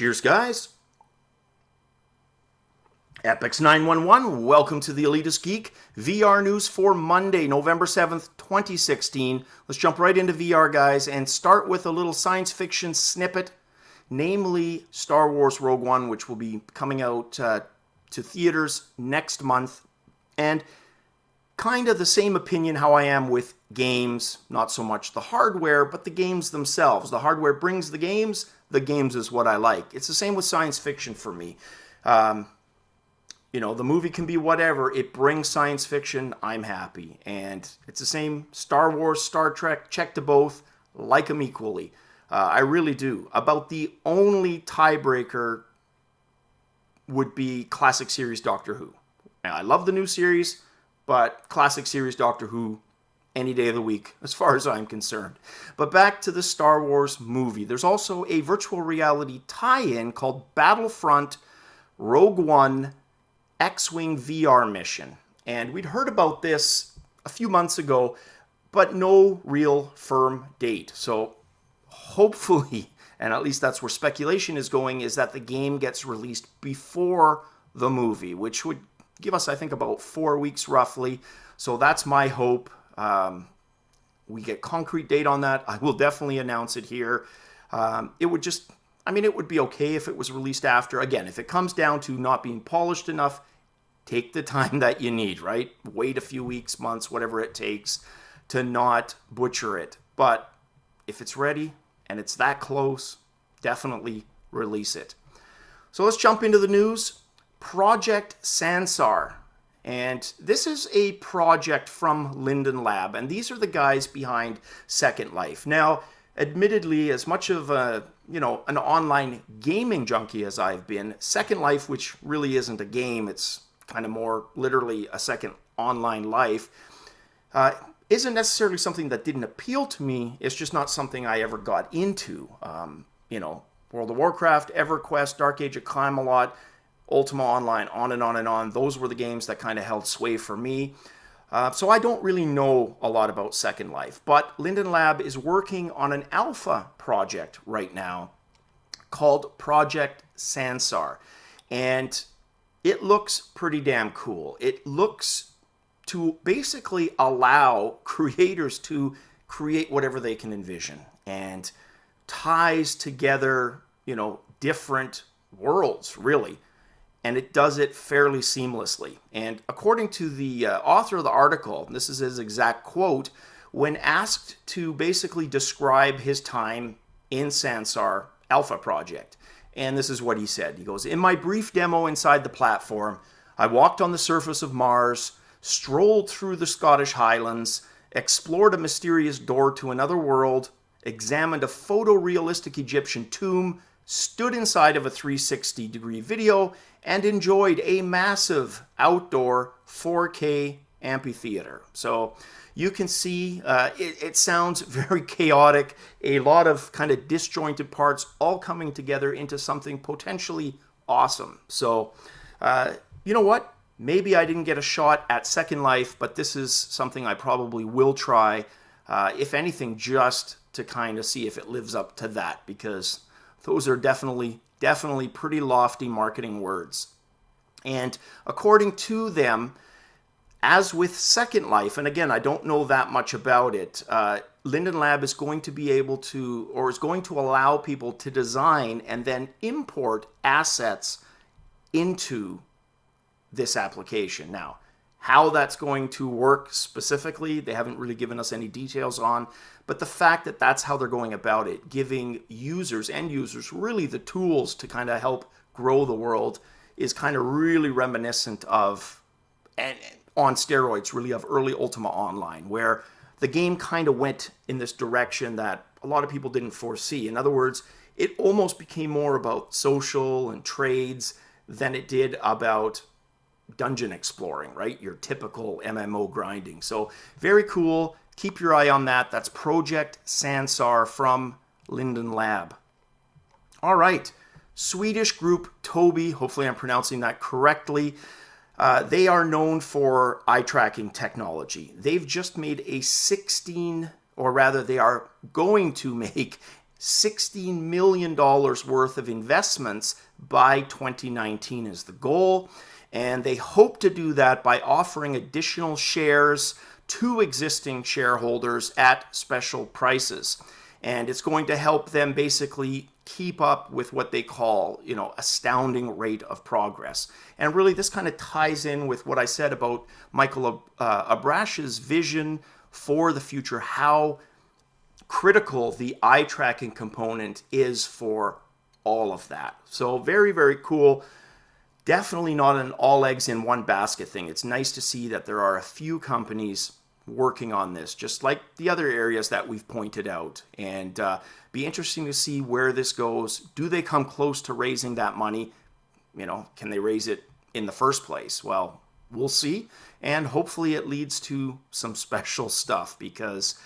Cheers, guys. Epix911, welcome to the Elitist Geek VR news for Monday, November 7th, 2016. Let's jump right into VR, guys, and start with a little science fiction snippet, namely Star Wars Rogue One, which will be coming out to theaters next month. And kind of the same opinion how I am with games, not so much the hardware, but the games themselves. The hardware brings the games is what I like. It's the same with science fiction for me. The movie can be whatever. It brings science fiction. I'm happy. And it's the same Star Wars, Star Trek, check to both, like them equally. I really do. About the only tiebreaker would be classic series Doctor Who. Now, I love the new series, but classic series Doctor Who, any day of the week, as far as I'm concerned. But back to the Star Wars movie. There's also a virtual reality tie-in called Battlefront Rogue One X-Wing VR mission. And we'd heard about this a few months ago, but no real firm date. So hopefully, and at least that's where speculation is going, is that the game gets released before the movie, which would give us, I think, about 4 weeks roughly. So that's my hope. We get concrete date on that. I will definitely announce it here. It would be okay if it was released after. Again, if it comes down to not being polished enough, take the time that you need, right? Wait a few weeks, months, whatever it takes to not butcher it. But if it's ready and it's that close, definitely release it. So let's jump into the news. Project Sansar. And this is a project from Linden Lab, and these are the guys behind Second Life. Now, admittedly, as much of an online gaming junkie as I've been, Second Life, which really isn't a game, it's kind of more literally a second online life, isn't necessarily something that didn't appeal to me. It's just not something I ever got into. World of Warcraft, EverQuest, Dark Age of Camelot, Ultima Online, on and on and on. Those were the games that kind of held sway for me. So I don't really know a lot about Second Life. But Linden Lab is working on an alpha project right now called Project Sansar. And it looks pretty damn cool. It looks to basically allow creators to create whatever they can envision. And ties together, different worlds, really. And it does it fairly seamlessly. And according to the author of the article, this is his exact quote, when asked to basically describe his time in Sansar Alpha Project, and this is what he said. He goes, "In my brief demo inside the platform, I walked on the surface of Mars, strolled through the Scottish Highlands, explored a mysterious door to another world, examined a photorealistic Egyptian tomb, stood inside of a 360-degree video, and enjoyed a massive outdoor 4K amphitheater." So you can see it sounds very chaotic, a lot of kind of disjointed parts all coming together into something potentially awesome. So you know what? Maybe I didn't get a shot at Second Life, but this is something I probably will try, if anything, just to kind of see if it lives up to that, because those are definitely pretty lofty marketing words. And according to them, as with Second Life, and again, I don't know that much about it, Linden Lab is going to be able to, or is going to allow people to design and then import assets into this application. Now, how that's going to work specifically, they haven't really given us any details on, but the fact that that's how they're going about it, giving end users, really the tools to kind of help grow the world, is kind of really reminiscent of, and on steroids, really, of early Ultima Online, where the game kind of went in this direction that a lot of people didn't foresee. In other words, it almost became more about social and trades than it did about dungeon exploring, right? Your typical MMO grinding. So very cool. Keep your eye on that. That's Project Sansar from Linden Lab. All right. Swedish group Tobii, hopefully I'm pronouncing that correctly. They are known for eye tracking technology. They've just made they are going to make $16 million worth of investments by 2019 is the goal. And they hope to do that by offering additional shares to existing shareholders at special prices. And it's going to help them basically keep up with what they call, astounding rate of progress. And really, this kind of ties in with what I said about Michael Abrash's vision for the future, how critical the eye tracking component is for all of that. So very, very cool. Definitely not an all eggs in one basket thing. It's nice to see that there are a few companies working on this, just like the other areas that we've pointed out. And be interesting to see where this goes. Do they come close to raising that money? Can they raise it in the first place? Well, we'll see. And hopefully it leads to some special stuff, because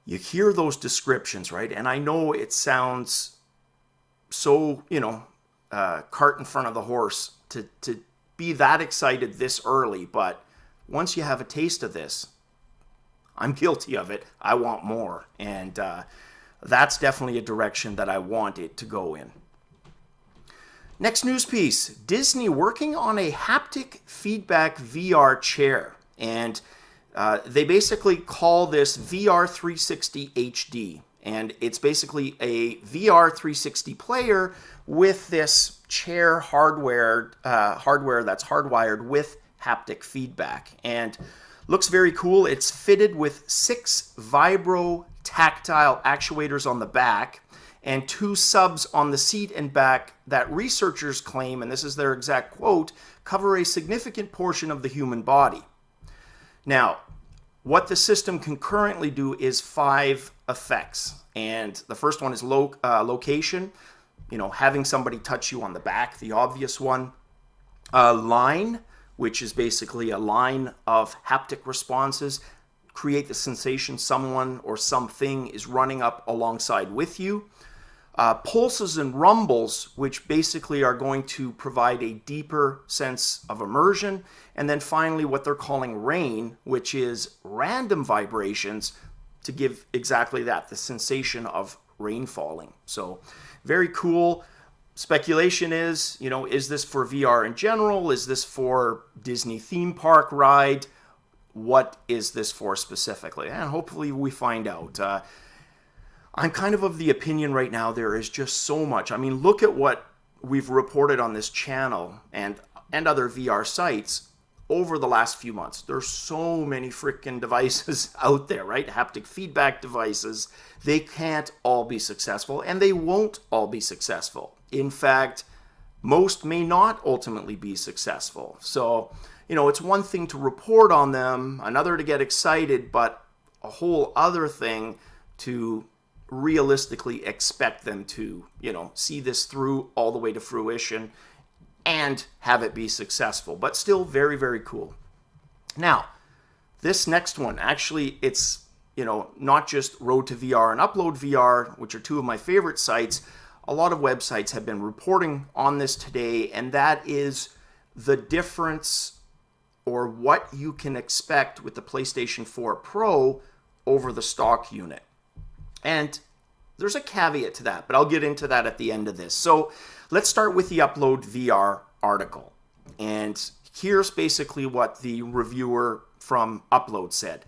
you hear those descriptions, right? And I know it sounds so, cart in front of the horse to be that excited this early, but once you have a taste of this, I'm guilty of it. I want more. And that's definitely a direction that I want it to go in. Next news piece, Disney working on a haptic feedback VR chair. And they basically call this VR 360 HD. And it's basically a VR 360 player with this chair hardware that's hardwired with haptic feedback. And looks very cool. It's fitted with 6 vibro tactile actuators on the back and 2 subs on the seat and back that researchers claim, and this is their exact quote, cover a significant portion of the human body. Now, what the system can currently do is 5 effects. And the first one is location, having somebody touch you on the back, the obvious one. Line, which is basically a line of haptic responses, create the sensation someone or something is running up alongside with you. Pulses and rumbles, which basically are going to provide a deeper sense of immersion. And then finally, what they're calling rain, which is random vibrations to give exactly that, the sensation of rain falling. So very cool. Speculation is this for VR in general? Is this for Disney theme park ride? What is this for specifically? And hopefully we find out. I'm kind of the opinion right now there is just so much. I mean, look at what we've reported on this channel and other VR sites over the last few months. There's so many freaking devices out there, right? Haptic feedback devices. They can't all be successful, and they won't all be successful. In fact, most may not ultimately be successful. So, it's one thing to report on them, another to get excited, but a whole other thing to realistically expect them to, see this through all the way to fruition and have it be successful. But still very, very cool. Now, this next one, actually, it's, not just Road to VR and Upload VR, which are 2 of my favorite sites. A lot of websites have been reporting on this today, and that is the difference or what you can expect with the PlayStation 4 Pro over the stock unit. And there's a caveat to that, but I'll get into that at the end of this. So let's start with the Upload VR article. And here's basically what the reviewer from Upload said.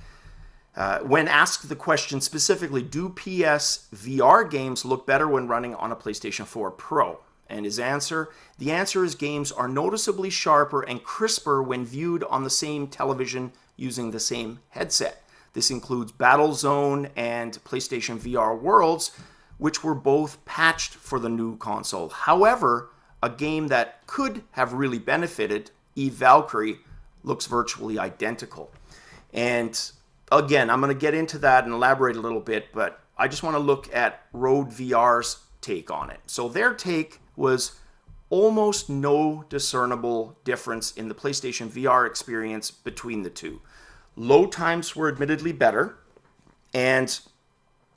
When asked the question specifically, do PS VR games look better when running on a PlayStation 4 Pro? And his answer, the answer is games are noticeably sharper and crisper when viewed on the same television using the same headset. This includes Battlezone and PlayStation VR Worlds, which were both patched for the new console. However, a game that could have really benefited, Eve Valkyrie, looks virtually identical. And again, I'm going to get into that and elaborate a little bit, but I just want to look at Rode VR's take on it. So their take was almost no discernible difference in the PlayStation VR experience between the two. Load times were admittedly better, and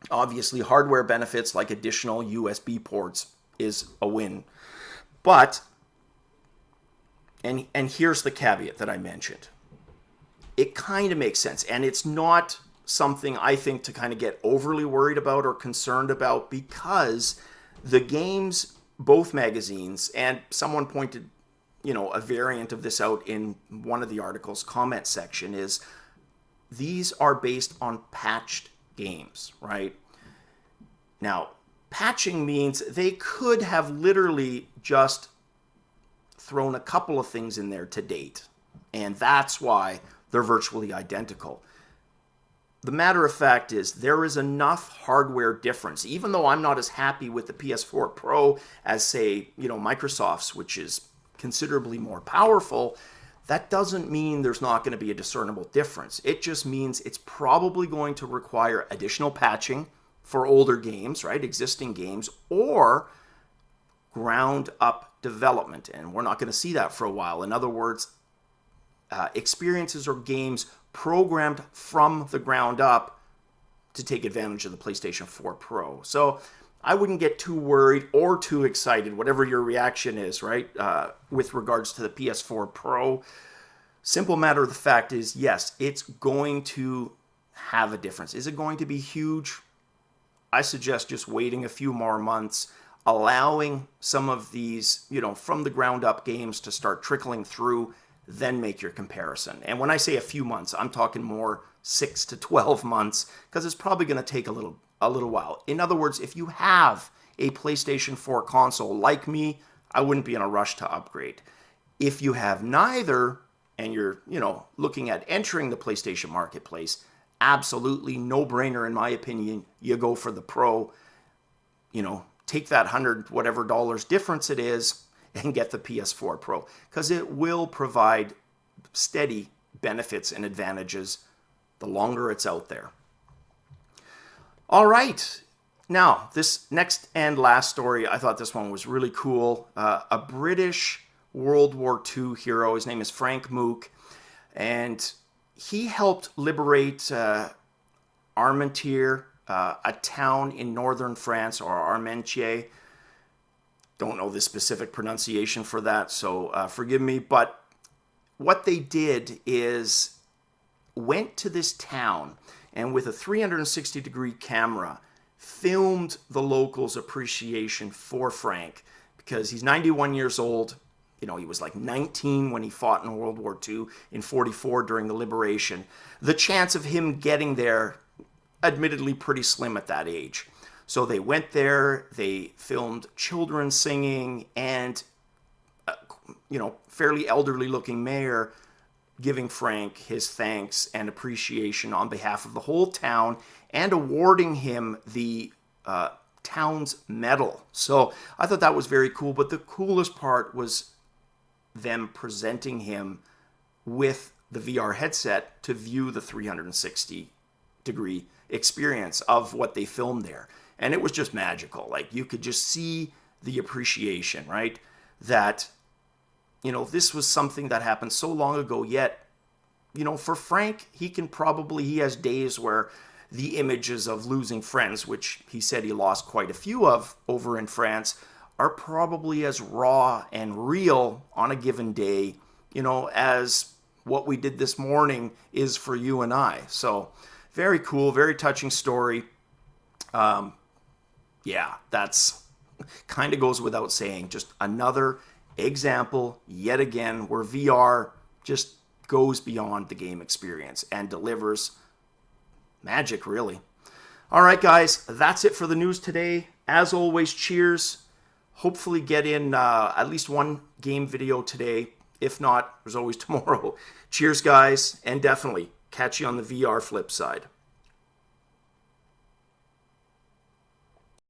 obviously hardware benefits like additional USB ports is a win. But, and here's the caveat that I mentioned. It kind of makes sense, and it's not something I think to kind of get overly worried about or concerned about, because the games, both magazines, and someone pointed, a variant of this out in one of the articles comment section, is these are based on patched games, right? Now, patching means they could have literally just thrown a couple of things in there to date, and that's why they're virtually identical. The matter of fact is there is enough hardware difference, even though I'm not as happy with the PS4 Pro as, say, Microsoft's, which is considerably more powerful. That doesn't mean there's not going to be a discernible difference. It just means it's probably going to require additional patching for older games, right? Existing games, or ground up development. And we're not going to see that for a while. In other words, experiences or games programmed from the ground up to take advantage of the PlayStation 4 Pro. So I wouldn't get too worried or too excited, whatever your reaction is, right, with regards to the PS4 Pro. Simple matter of the fact is, yes, it's going to have a difference. Is it going to be huge? I suggest just waiting a few more months, allowing some of these, from the ground up games to start trickling through, then make your comparison. And when I say a few months, I'm talking more 6 to 12 months, because it's probably going to take a little while. In other words, if you have a PlayStation 4 console like me, I wouldn't be in a rush to upgrade. If you have neither, and you're, looking at entering the PlayStation marketplace, absolutely no-brainer in my opinion. You go for the Pro, take that $100 whatever difference it is and get the PS4 Pro, because it will provide steady benefits and advantages the longer it's out there. All right. Now, this next and last story, I thought this one was really cool. A British World War II hero, his name is Frank Mook, and he helped liberate Armentières, a town in northern France, or Armentières. Don't know the specific pronunciation for that, so forgive me. But what they did is went to this town and with a 360-degree camera filmed the locals' appreciation for Frank, because he's 91 years old. He was like 19 when he fought in World War II, in 44 during the liberation. The chance of him getting there, admittedly pretty slim at that age. So they went there, they filmed children singing, and, fairly elderly looking mayor giving Frank his thanks and appreciation on behalf of the whole town, and awarding him the town's medal. So I thought that was very cool, but the coolest part was them presenting him with the VR headset to view the 360-degree experience of what they filmed there. And it was just magical. Like, you could just see the appreciation, right? That, this was something that happened so long ago, yet, for Frank, he has days where the images of losing friends, which he said he lost quite a few of over in France, are probably as raw and real on a given day, as what we did this morning is for you and I. So very cool, very touching story. That's kind of goes without saying. Just another example, yet again, where VR just goes beyond the game experience and delivers magic, really. All right, guys, that's it for the news today. As always, cheers. Hopefully get in at least one game video today. If not, there's always tomorrow. Cheers, guys, and definitely catch you on the VR flip side.